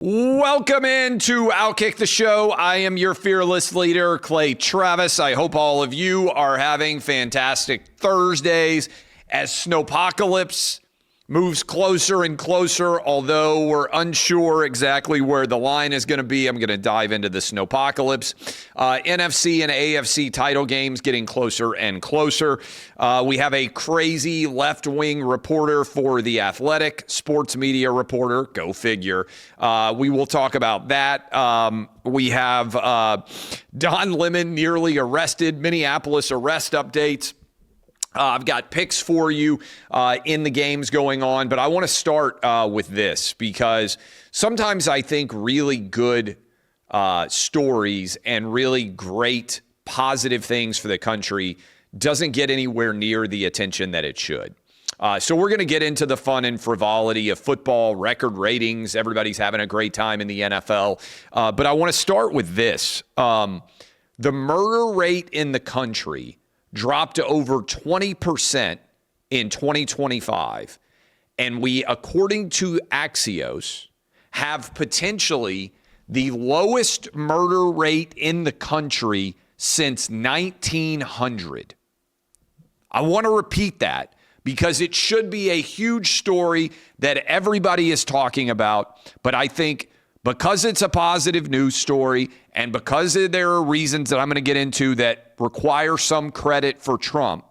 Welcome into OutKick the show. I am your fearless leader, Clay Travis. I hope all of you are having fantastic Thursdays as Snowpocalypse moves closer and closer. Although we're unsure exactly where the line is going to be, I'm going to dive into the Snowpocalypse. NFC and AFC title games getting closer and closer. We have a crazy left-wing reporter for The Athletic, sports media reporter, go figure. We will talk about that. We have Don Lemon nearly arrested, Minneapolis arrest updates. I've got picks for you in the games going on, but I want to start with this because sometimes I think really good stories and really great positive things for the country doesn't get anywhere near the attention that it should. So we're going to get into the fun and frivolity of football, record ratings. Everybody's having a great time in the NFL. But I want to start with this. The murder rate in the country dropped to over 20% in 2025. And we, according to Axios, have potentially the lowest murder rate in the country since 1900. I want to repeat that because it should be a huge story that everybody is talking about. But I think because it's a positive news story and because there are reasons that I'm going to get into that require some credit for Trump,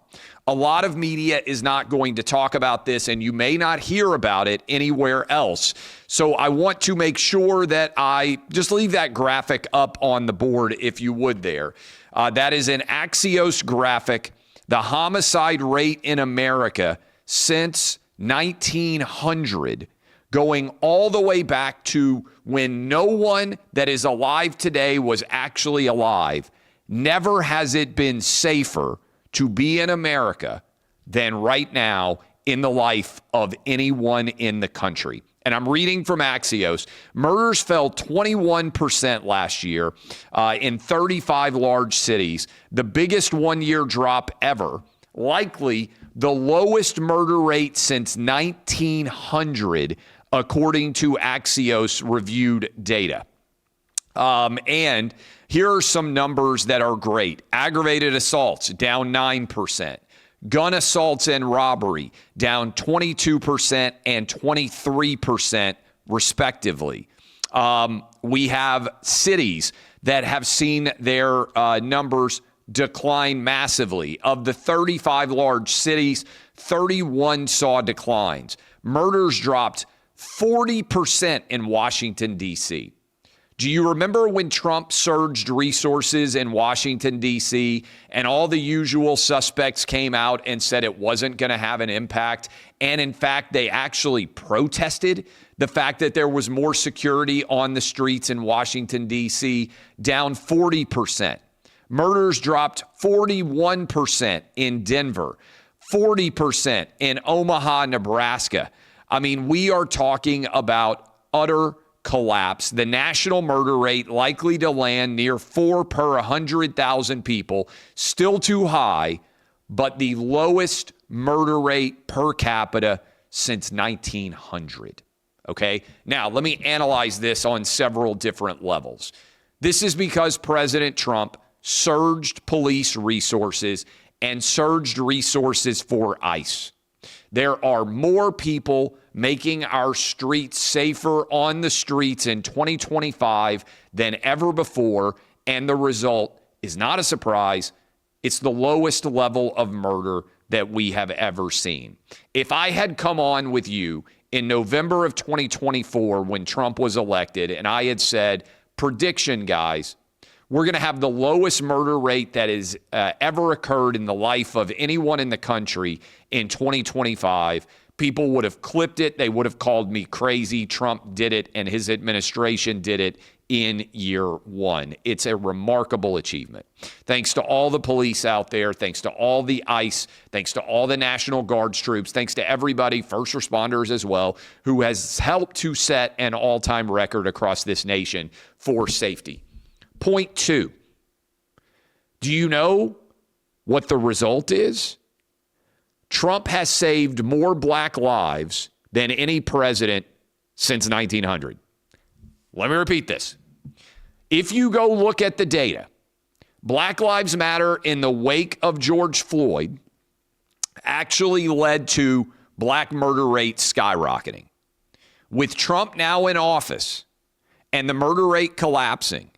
a lot of media is not going to talk about this, and you may not hear about it anywhere else. So I want to make sure that I just leave that graphic up on the board, if you would there. That is an Axios graphic, the homicide rate in America since 1900, going all the way back to when no one that is alive today was actually alive. Never has it been safer to be in America than right now in the life of anyone in the country. And I'm reading from Axios. Murders fell 21% last year in 35 large cities, the biggest one-year drop ever. Likely the lowest murder rate since 1900, according to Axios reviewed data. And here are some numbers that are great. Aggravated assaults down 9%. Gun assaults and robbery down 22% and 23% respectively. We have cities that have seen their numbers decline massively. Of the 35 large cities, 31 saw declines. Murders dropped 40% in Washington, D.C. Do you remember when Trump surged resources in Washington, D.C., and all the usual suspects came out and said it wasn't going to have an impact? And in fact, they actually protested the fact that there was more security on the streets in Washington, D.C., down 40%. Murders dropped 41% in Denver, 40% in Omaha, Nebraska. I mean, we are talking about utter collapse. The national murder rate likely to land near 4 per 100,000 people, still too high, but the lowest murder rate per capita since 1900. Okay? Now, let me analyze this on several different levels. This is because President Trump surged police resources and surged resources for ICE. There are more people making our streets safer on the streets in 2025 than ever before, and the result is not a surprise. It's the lowest level of murder that we have ever seen. If I had come on with you in November of 2024 when Trump was elected and I had said, prediction, guys, we're going to have the lowest murder rate that has ever occurred in the life of anyone in the country in 2025, people would have clipped it. They would have called me crazy. Trump did it, and his administration did it in year one. It's a remarkable achievement. Thanks to all the police out there, thanks to all the ICE, thanks to all the National Guards troops, thanks to everybody, first responders as well, who has helped to set an all-time record across this nation for safety. Point two, do you know what the result is? Trump has saved more black lives than any president since 1900. Let me repeat this. If you go look at the data, Black Lives Matter in the wake of George Floyd actually led to black murder rates skyrocketing. With Trump now in office and the murder rate collapsing,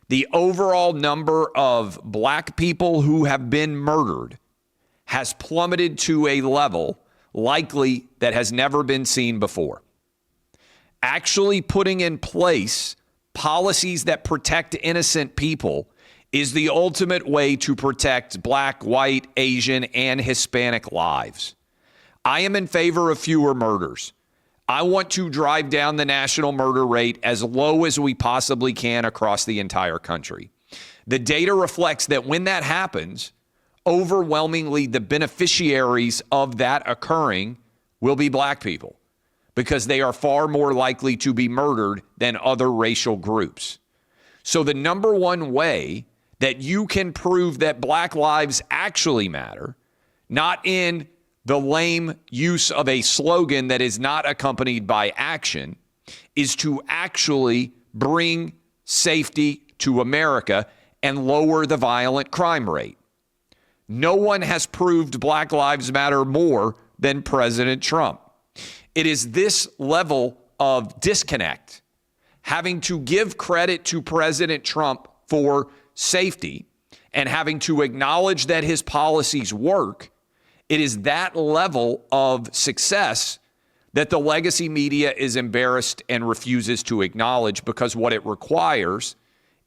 the overall number of black people who have been murdered has plummeted to a level likely that has never been seen before. Actually putting in place policies that protect innocent people is the ultimate way to protect black, white, Asian, and Hispanic lives. I am in favor of fewer murders. I want to drive down the national murder rate as low as we possibly can across the entire country. The data reflects that when that happens, overwhelmingly the beneficiaries of that occurring will be black people because they are far more likely to be murdered than other racial groups. So the number one way that you can prove that black lives actually matter, not in the lame use of a slogan that is not accompanied by action, is to actually bring safety to America and lower the violent crime rate. No one has proved Black Lives Matter more than President Trump. It is this level of disconnect, having to give credit to President Trump for safety and having to acknowledge that his policies work. It is that level of success that the legacy media is embarrassed and refuses to acknowledge, because what it requires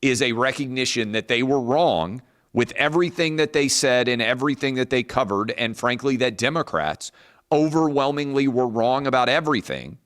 is a recognition that they were wrong with everything that they said and everything that they covered, and frankly, that Democrats overwhelmingly were wrong about everything.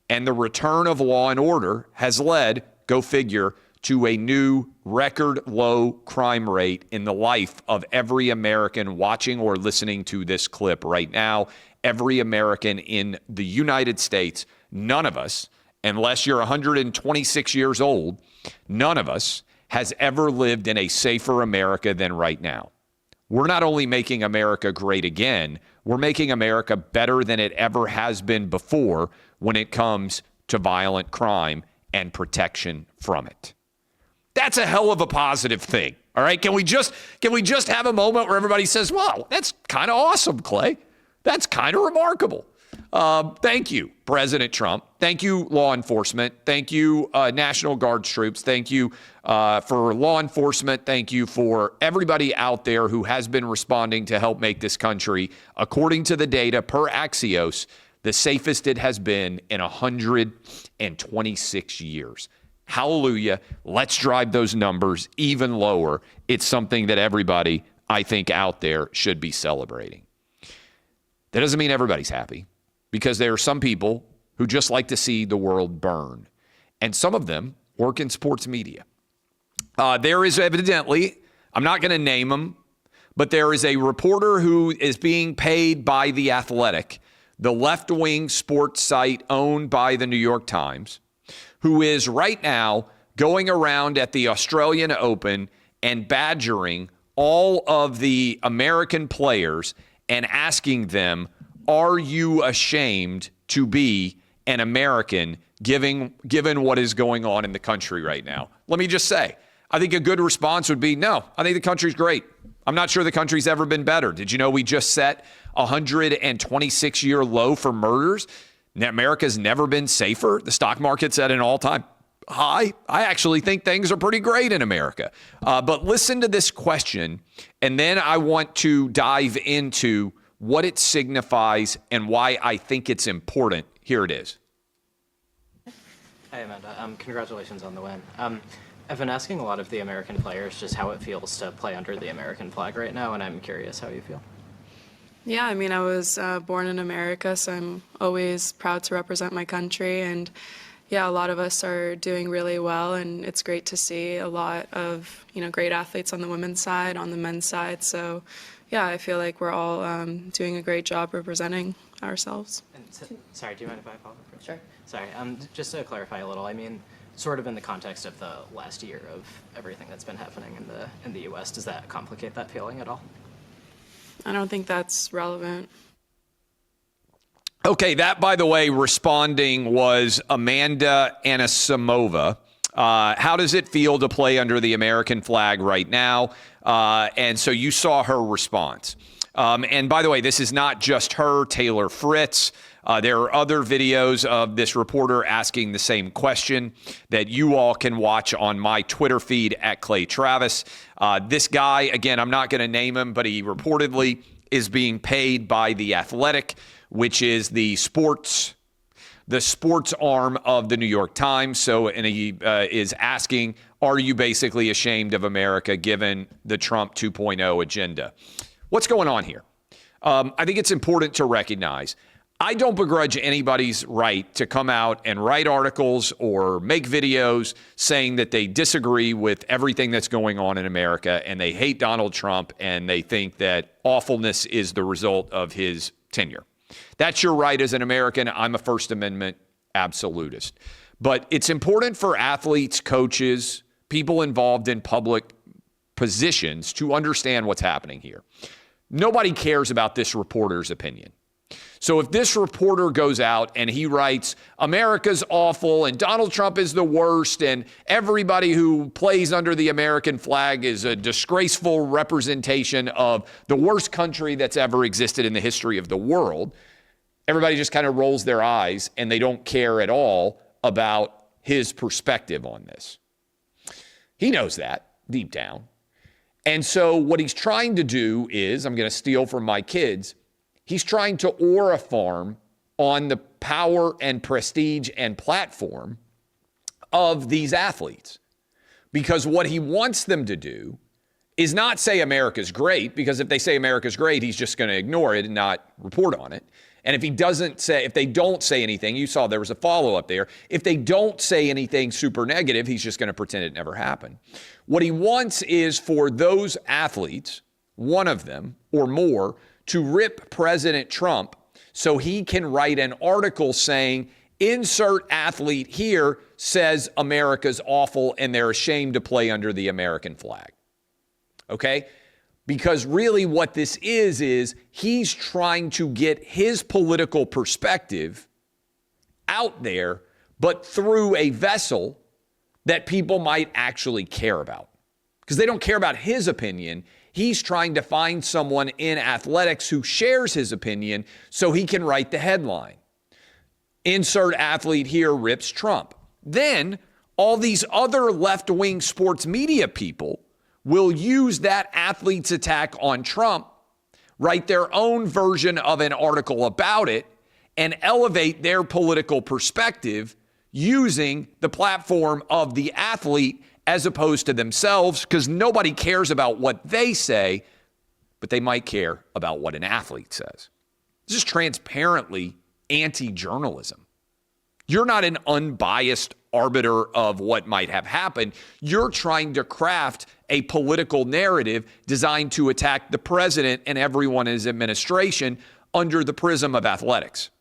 And the return of law and order has led, go figure, to a new record low crime rate in the life of every American watching or listening to this clip right now. Every American in the United States, none of us, unless you're 126 years old, none of us has ever lived in a safer America than right now. We're not only making America great again, we're making America better than it ever has been before when it comes to violent crime and protection from it. That's a hell of a positive thing. All right. Can we just have a moment where everybody says, wow, that's kind of awesome, Clay. That's kind of remarkable. Thank you, President Trump. Thank you, law enforcement. Thank you, National Guard troops. Thank you for law enforcement. Thank you for everybody out there who has been responding to help make this country, according to the data per Axios, the safest it has been in 126 years. Hallelujah. Let's drive those numbers even lower. It's something that everybody, I think, out there should be celebrating. That doesn't mean everybody's happy, because there are some people who just like to see the world burn. And some of them work in sports media. There is evidently, I'm not going to name him, but there is a reporter who is being paid by The Athletic, the left-wing sports site owned by the New York Times, who is right now going around at the Australian Open and badgering all of the American players and asking them, are you ashamed to be an American given what is going on in the country right now? Let me just say, I think a good response would be, no, I think the country's great. I'm not sure the country's ever been better. Did you know we just set a 126-year low for murders? America's never been safer. The stock market's at an all-time high. I actually think things are pretty great in America. But listen to this question, and then I want to dive into what it signifies and why I think it's important. Here it is. Hey, Amanda. Congratulations on the win. I've been asking a lot of the American players just how it feels to play under the American flag right now, and I'm curious how you feel. Yeah, I mean, I was born in America, so I'm always proud to represent my country. And yeah, a lot of us are doing really well, and it's great to see a lot of, great athletes on the women's side, on the men's side. So yeah, I feel like we're all doing a great job representing ourselves. And sorry, do you mind if I follow up? Sure. Sorry, just to clarify a little, I mean, sort of in the context of the last year of everything that's been happening in the U.S., does that complicate that feeling at all? I don't think that's relevant. Okay, that, by the way, responding was Amanda Anisimova. How does it feel to play under the American flag right now? And so you saw her response. And by the way, this is not just her, Taylor Fritz. There are other videos of this reporter asking the same question that you all can watch on my Twitter feed at Clay Travis. This guy, again, I'm not going to name him, but he reportedly is being paid by The Athletic, which is the sports arm of the New York Times. So, and he is asking, are you basically ashamed of America given the Trump 2.0 agenda? What's going on here? I think it's important to recognize I don't begrudge anybody's right to come out and write articles or make videos saying that they disagree with everything that's going on in America and they hate Donald Trump and they think that awfulness is the result of his tenure. That's your right as an American. I'm a First Amendment absolutist. But it's important for athletes, coaches, people involved in public positions to understand what's happening here. Nobody cares about this reporter's opinion. So if this reporter goes out and he writes, America's awful and Donald Trump is the worst and everybody who plays under the American flag is a disgraceful representation of the worst country that's ever existed in the history of the world, everybody just kind of rolls their eyes and they don't care at all about his perspective on this. He knows that deep down. And so what he's trying to do is, I'm going to steal from my kids, he's trying to aura farm on the power and prestige and platform of these athletes. Because what he wants them to do is not say America's great, because if they say America's great, he's just going to ignore it and not report on it. And if they don't say anything, you saw there was a follow-up there. If they don't say anything super negative, he's just going to pretend it never happened. What he wants is for those athletes, one of them or more, to rip President Trump so he can write an article saying, insert athlete here says America's awful and they're ashamed to play under the American flag. Okay? Because really what this is he's trying to get his political perspective out there, but through a vessel that people might actually care about. Because they don't care about his opinion. He's trying to find someone in athletics who shares his opinion so he can write the headline. Insert athlete here rips Trump. Then all these other left-wing sports media people will use that athlete's attack on Trump, write their own version of an article about it, and elevate their political perspective using the platform of the athlete as opposed to themselves, because nobody cares about what they say, but they might care about what an athlete says. This is transparently anti-journalism. You're not an unbiased arbiter of what might have happened. You're trying to craft a political narrative designed to attack the president and everyone in his administration under the prism of athletics.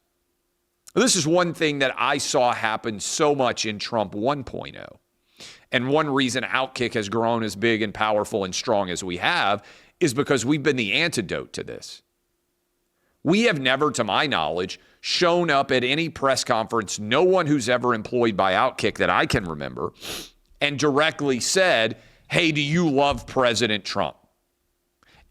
This is one thing that I saw happen so much in Trump 1.0. And one reason OutKick has grown as big and powerful and strong as we have is because we've been the antidote to this. We have never, to my knowledge, shown up at any press conference, no one who's ever employed by OutKick that I can remember, and directly said, hey, do you love President Trump?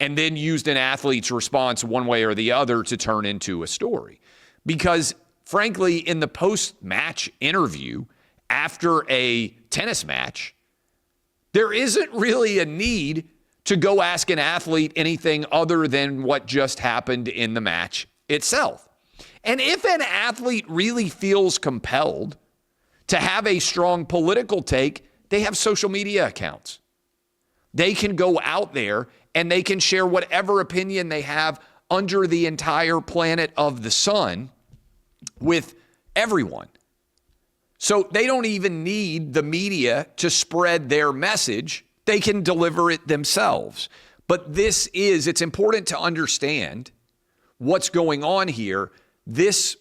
And then used an athlete's response one way or the other to turn into a story. Because, frankly, in the post-match interview after a tennis match, there isn't really a need to go ask an athlete anything other than what just happened in the match itself. And if an athlete really feels compelled to have a strong political take, they have social media accounts. They can go out there and they can share whatever opinion they have under the entire planet of the sun with everyone. So they don't even need the media to spread their message. They can deliver it themselves. But it's important to understand what's going on here. This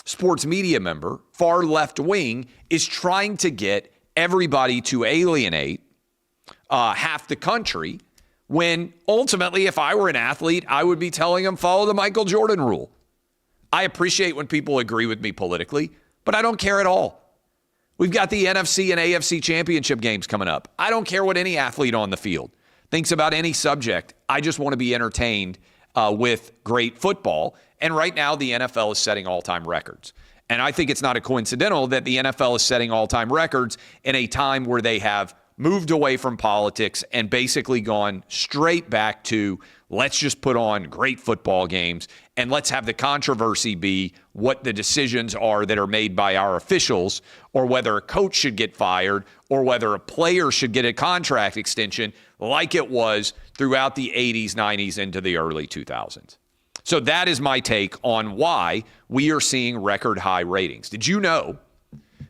sports media member, far left wing, is trying to get everybody to alienate half the country, when ultimately, if I were an athlete, I would be telling them, follow the Michael Jordan rule. I appreciate when people agree with me politically, but I don't care at all. We've got the NFC and AFC championship games coming up. I don't care what any athlete on the field thinks about any subject. I just want to be entertained with great football. And right now, the NFL is setting all-time records. And I think it's not a coincidental that the NFL is setting all-time records in a time where they have moved away from politics and basically gone straight back to let's just put on great football games and let's have the controversy be what the decisions are that are made by our officials, or whether a coach should get fired, or whether a player should get a contract extension like it was throughout the 80s, 90s, into the early 2000s. So that is my take on why we are seeing record high ratings. Did you know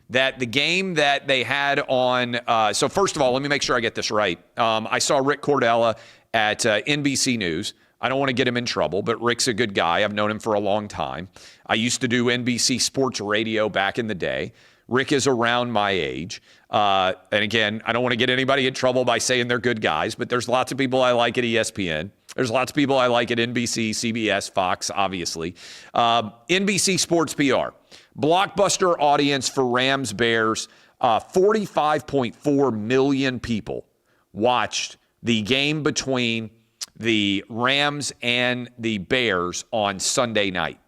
that the game that they had on, so first of all, let me make sure I get this right. I saw Rick Cordella at NBC News. I don't want to get him in trouble, but Rick's a good guy. I've known him for a long time. I used to do NBC Sports Radio back in the day. Rick is around my age. And again, I don't want to get anybody in trouble by saying they're good guys, but there's lots of people I like at ESPN. There's lots of people I like at NBC, CBS, Fox, obviously. NBC Sports PR. Blockbuster audience for Rams Bears. 45.4 million people watched the game between the Rams and the Bears on Sunday night.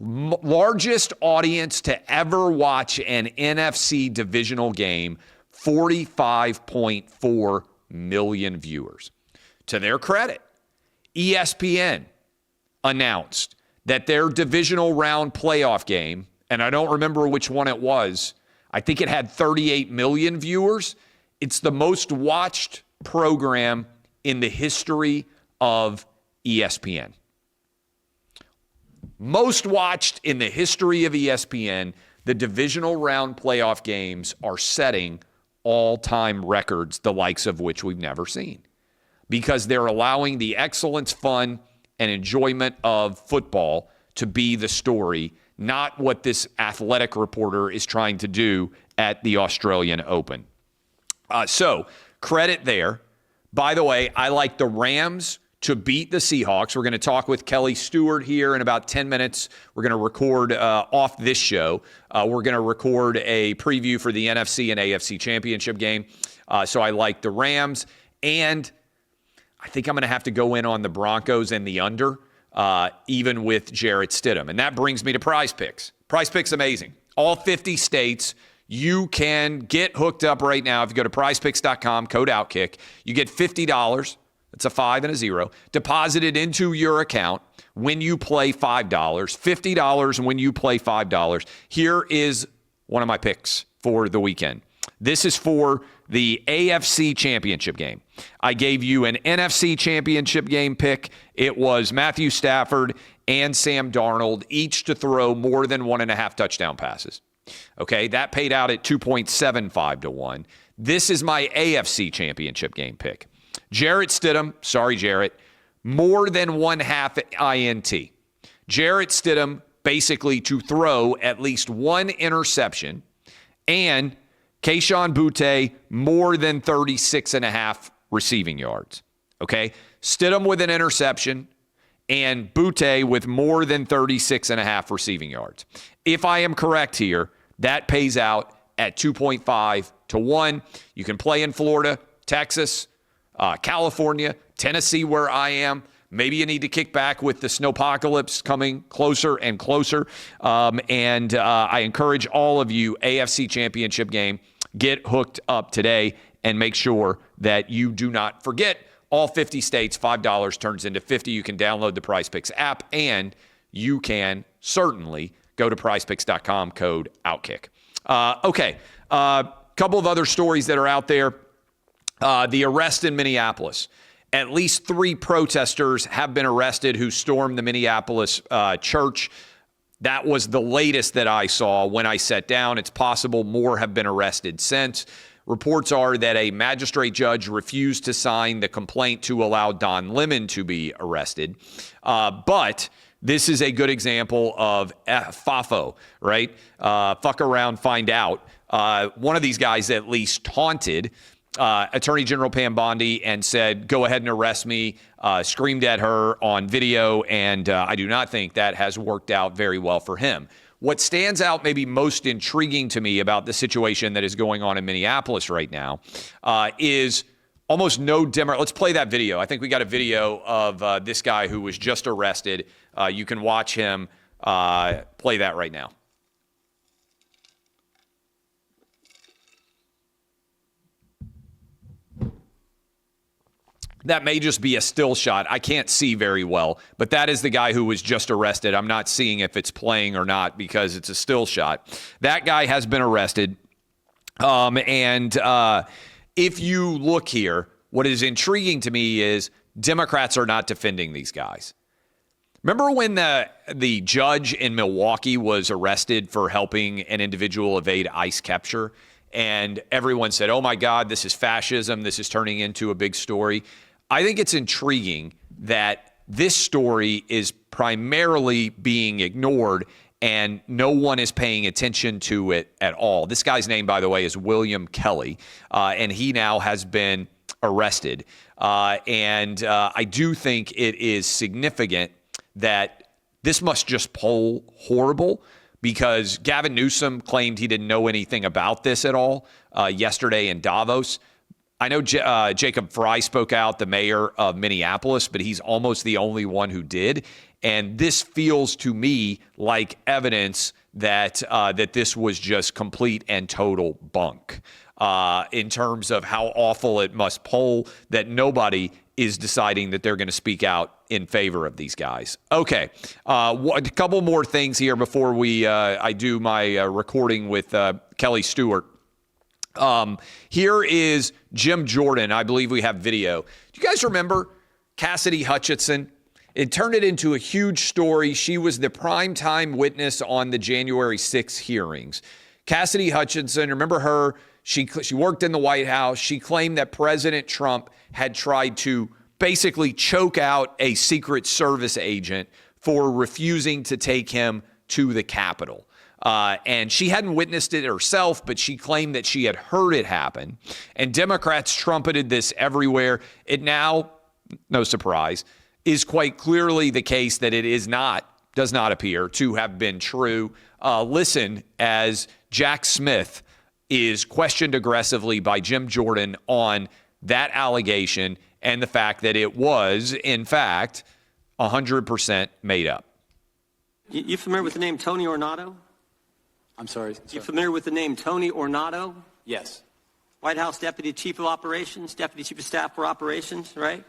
Largest audience to ever watch an NFC divisional game, 45.4 million viewers. To their credit, ESPN announced that their divisional round playoff game, and I don't remember which one it was, I think it had 38 million viewers. It's the most watched program in the history of ESPN. Most watched in the history of ESPN, the divisional round playoff games are setting all-time records, the likes of which we've never seen, because they're allowing the excellence, fun, and enjoyment of football to be the story, not what this athletic reporter is trying to do at the Australian Open. So credit there. By the way, I like the Rams to beat the Seahawks. We're going to talk with Kelly Stewart here in about 10 minutes. We're going to record off this show. We're going to record a preview for the NFC and AFC championship game. So I like the Rams. And I think I'm going to have to go in on the Broncos and the under, even with Jarrett Stidham. And that brings me to PrizePicks. PrizePicks, amazing. All 50 states. You can get hooked up right now. If you go to prizepicks.com, code OutKick, you get $50. That's a 5 and a 0. Deposited into your account when you play $5. $50 when you play $5. Here is one of my picks for the weekend. This is for the AFC championship game. I gave you an NFC championship game pick. It was Matthew Stafford and Sam Darnold, each to throw more than 1.5 touchdown passes. Okay, that paid out at 2.75 to 1. This is my AFC championship game pick. Jarrett Stidham, sorry, Jarrett, more than 1/2 INT. Jarrett Stidham basically to throw at least one interception, and Kayshon Boutte more than 36.5 receiving yards. Okay, Stidham with an interception and Boutte with more than 36.5 receiving yards. If I am correct here, that pays out at 2.5 to 1. You can play in Florida, Texas, California, Tennessee, where I am. Maybe you need to kick back with the Snowpocalypse coming closer and closer. And I encourage all of you, AFC Championship game, get hooked up today and make sure that you do not forget all 50 states. $5 turns into $50. You can download the PrizePicks app, and you can certainly go to prizepicks.com, code OutKick. Okay, couple of other stories that are out there. The arrest in Minneapolis. At least 3 protesters have been arrested who stormed the Minneapolis church. That was the latest that I saw when I sat down. It's possible more have been arrested since. Reports are that a magistrate judge refused to sign the complaint to allow Don Lemon to be arrested. But this is a good example of FAFO, right? Fuck around, find out. One of these guys at least taunted Attorney General Pam Bondi and said, go ahead and arrest me, screamed at her on video, and I do not think that has worked out very well for him. What stands out maybe most intriguing to me about the situation that is going on in Minneapolis right now is almost no Democrat. Let's play that video. I think we got a video of this guy who was just arrested. You can watch him play that right now. That may just be a still shot. I can't see very well, but that is the guy who was just arrested. I'm not seeing if it's playing or not because it's a still shot. That guy has been arrested. If you look here, what is intriguing to me is Democrats are not defending these guys. Remember when the judge in Milwaukee was arrested for helping an individual evade ICE capture? And everyone said, oh my God, this is fascism. This is turning into a big story. I think it's intriguing that this story is primarily being ignored and no one is paying attention to it at all. This guy's name, by the way, is William Kelly, and he now has been arrested. I do think it is significant that this must just poll horrible because Gavin Newsom claimed he didn't know anything about this at all yesterday in Davos. I know Jacob Frey spoke out, the mayor of Minneapolis, but he's almost the only one who did. And this feels to me like evidence that that this was just complete and total bunk in terms of how awful it must poll that nobody is deciding that they're going to speak out in favor of these guys. Okay, a couple more things here before I do my recording with Kelly Stewart. Here is Jim Jordan. I believe we have video. Do you guys remember Cassidy Hutchinson? It turned it into a huge story. She was the primetime witness on the January 6th hearings. Cassidy Hutchinson, remember her? She worked in the White House. She claimed that President Trump had tried to basically choke out a Secret Service agent for refusing to take him to the Capitol. And she hadn't witnessed it herself, but she claimed that she had heard it happen. And Democrats trumpeted this everywhere. It now, no surprise, is quite clearly the case that it does not appear to have been true. Listen as Jack Smith is questioned aggressively by Jim Jordan on that allegation and the fact that it was, in fact, 100% made up. You familiar with the name Tony Ornato? I'm sorry. You familiar with the name Tony Ornato? Yes. White House Deputy Chief of Operations, Deputy Chief of Staff for Operations, right?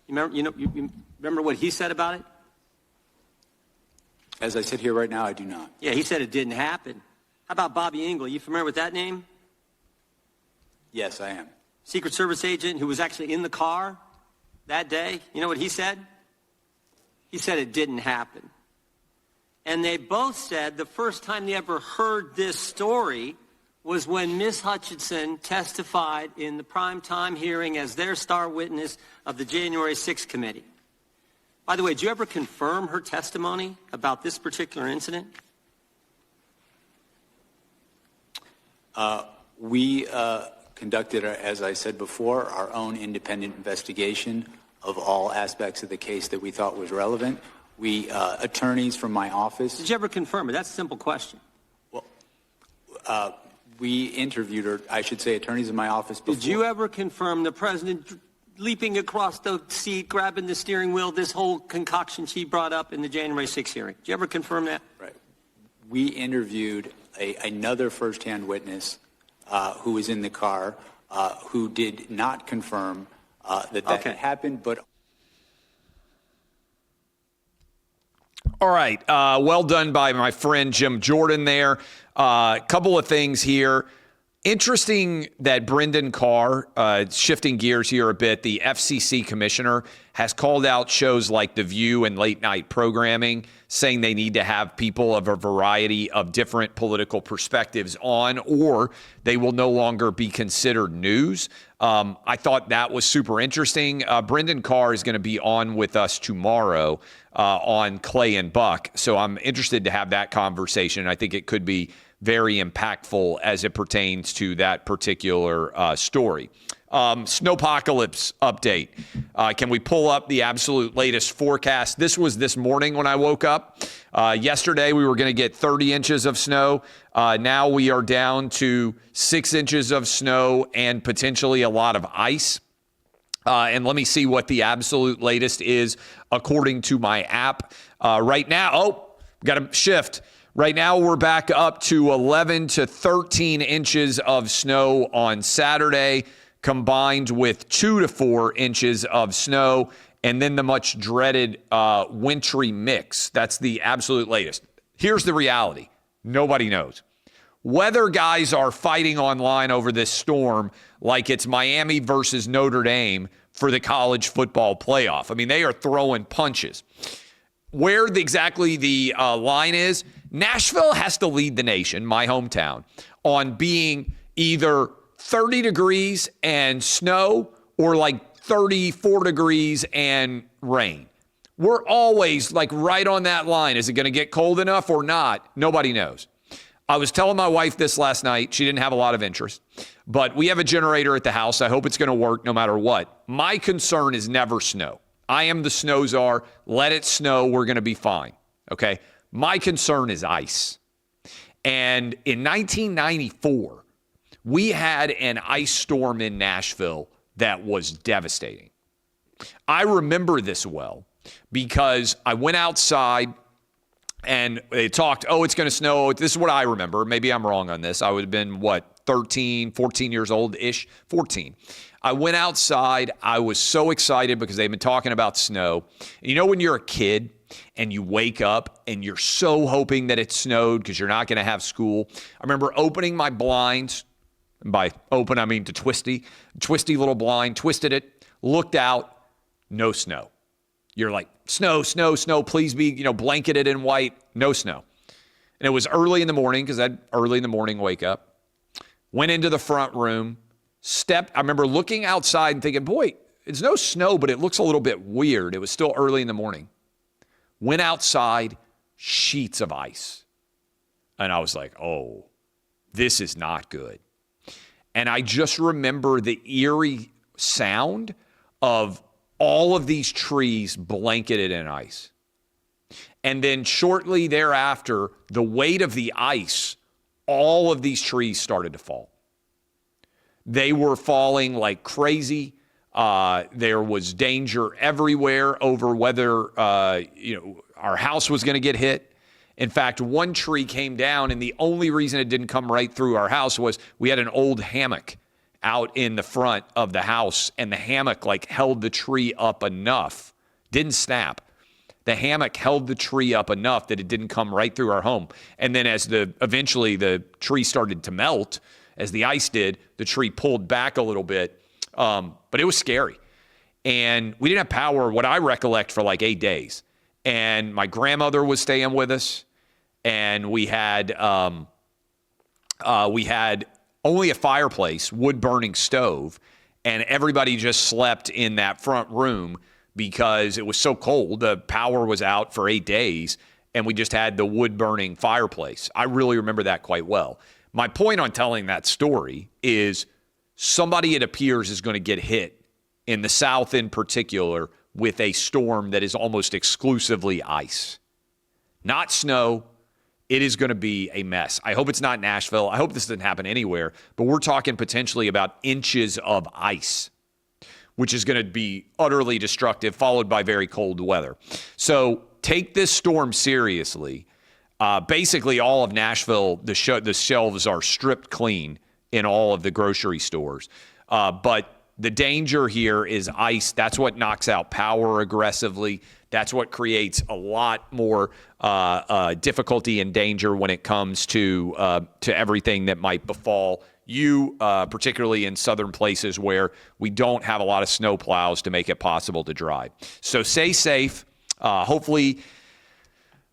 You remember what he said about it? As I sit here right now, I do not. Yeah, he said it didn't happen. How about Bobby Engel? You familiar with that name? Yes, I am. Secret Service agent who was actually in the car that day. You know what he said? He said it didn't happen. And they both said the first time they ever heard this story was when Ms. Hutchinson testified in the primetime hearing as their star witness of the January 6th committee. By the way, did you ever confirm her testimony about this particular incident? We conducted, as I said before, our own independent investigation of all aspects of the case that we thought was relevant. We, attorneys from my office. Did you ever confirm it? That's a simple question. Well, we interviewed her, I should say, attorneys in my office before. Did you ever confirm the president leaping across the seat, grabbing the steering wheel, this whole concoction she brought up in the January 6th hearing? Did you ever confirm that? Right. We interviewed another firsthand witness who was in the car who did not confirm that had happened, but... All right. Well done by my friend Jim Jordan there. Couple of things here. Interesting that Brendan Carr, shifting gears here a bit, the FCC commissioner, has called out shows like The View and late night programming, saying they need to have people of a variety of different political perspectives on, or they will no longer be considered news. I thought that was super interesting. Brendan Carr is going to be on with us tomorrow on Clay and Buck, so I'm interested to have that conversation. I think it could be very impactful as it pertains to that particular story. Snowpocalypse update. Can we pull up the absolute latest forecast? This was this morning when I woke up. Yesterday, we were going to get 30 inches of snow. Now we are down to 6 inches of snow and potentially a lot of ice. And let me see what the absolute latest is according to my app. Right now, got to shift. Right now, we're back up to 11 to 13 inches of snow on Saturday, combined with 2 to 4 inches of snow, and then the much dreaded wintry mix. That's the absolute latest. Here's the reality. Nobody knows. Weather guys are fighting online over this storm like it's Miami versus Notre Dame for the college football playoff. I mean, they are throwing punches. Where exactly the line is, Nashville has to lead the nation, my hometown, on being either 30 degrees and snow or like 34 degrees and rain. We're always like right on that line. Is it going to get cold enough or not? Nobody knows. I was telling my wife this last night. She didn't have a lot of interest, but we have a generator at the house. I hope it's going to work no matter what. My concern is never snow. I am the snow czar. Let it snow. We're going to be fine. Okay. My concern is ice. And in 1994, we had an ice storm in Nashville that was devastating. I remember this well because I went outside and they talked, it's going to snow. This is what I remember. Maybe I'm wrong on this. I would have been, 13, 14 years old-ish? 14. I went outside. I was so excited because they've been talking about snow. And you know when you're a kid and you wake up and you're so hoping that it snowed because you're not going to have school? I remember opening my blinds. By open, I mean to twisty little blind, twisted it, looked out, no snow. You're like, snow, snow, snow, please be, blanketed in white, no snow. And it was early in the morning because I had early in the morning wake up. Went into the front room, I remember looking outside and thinking, boy, it's no snow, but it looks a little bit weird. It was still early in the morning. Went outside, sheets of ice. And I was like, oh, this is not good. And I just remember the eerie sound of all of these trees blanketed in ice. And then shortly thereafter, the weight of the ice, all of these trees started to fall. They were falling like crazy. There was danger everywhere over whether, our house was going to get hit. In fact, one tree came down, and the only reason it didn't come right through our house was we had an old hammock out in the front of the house, and the hammock held the tree up enough, didn't snap. The hammock held the tree up enough that it didn't come right through our home. And then as eventually the tree started to melt, as the ice did, the tree pulled back a little bit, but it was scary. And we didn't have power, what I recollect, for 8 days. And my grandmother was staying with us, and we had only a fireplace, wood-burning stove, and everybody just slept in that front room because it was so cold. The power was out for 8 days, and we just had the wood-burning fireplace. I really remember that quite well. My point on telling that story is somebody, it appears, is going to get hit, in the South in particular, with a storm that is almost exclusively ice. Not snow. It is going to be a mess. I hope it's not Nashville. I hope this doesn't happen anywhere, but we're talking potentially about inches of ice, which is going to be utterly destructive, followed by very cold weather. So take this storm seriously. Basically, all of Nashville, the shelves are stripped clean in all of the grocery stores. But the danger here is ice. That's what knocks out power aggressively. That's what creates a lot more difficulty and danger when it comes to everything that might befall you, particularly in southern places where we don't have a lot of snow plows to make it possible to drive. So stay safe. Hopefully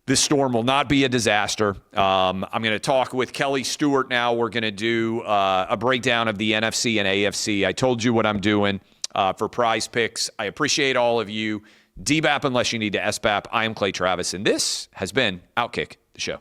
this storm will not be a disaster. I'm going to talk with Kelly Stewart now. We're going to do a breakdown of the NFC and AFC. I told you what I'm doing for PrizePicks. I appreciate all of you. DBAP unless you need to SBAP. I am Clay Travis, and this has been OutKick, the show.